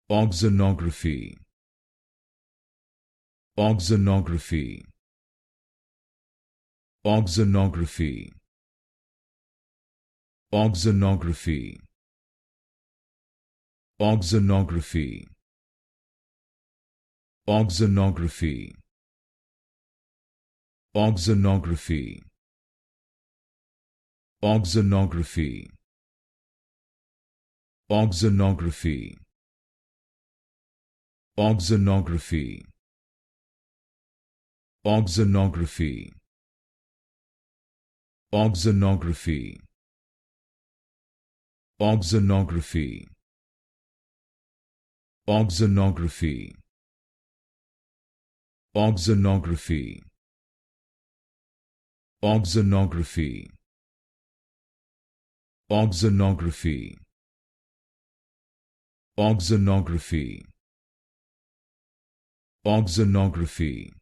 Auxanography. Auxanography. Auxanography. Auxanography. Auxanography. Auxanography. Auxanography. Auxanography. Auxanography. Auxanography. Auxanography. Auxanography. Auxanography. Auxanography. Auxanography. Auxanography. Auxanography. Auxanography. Auxanography.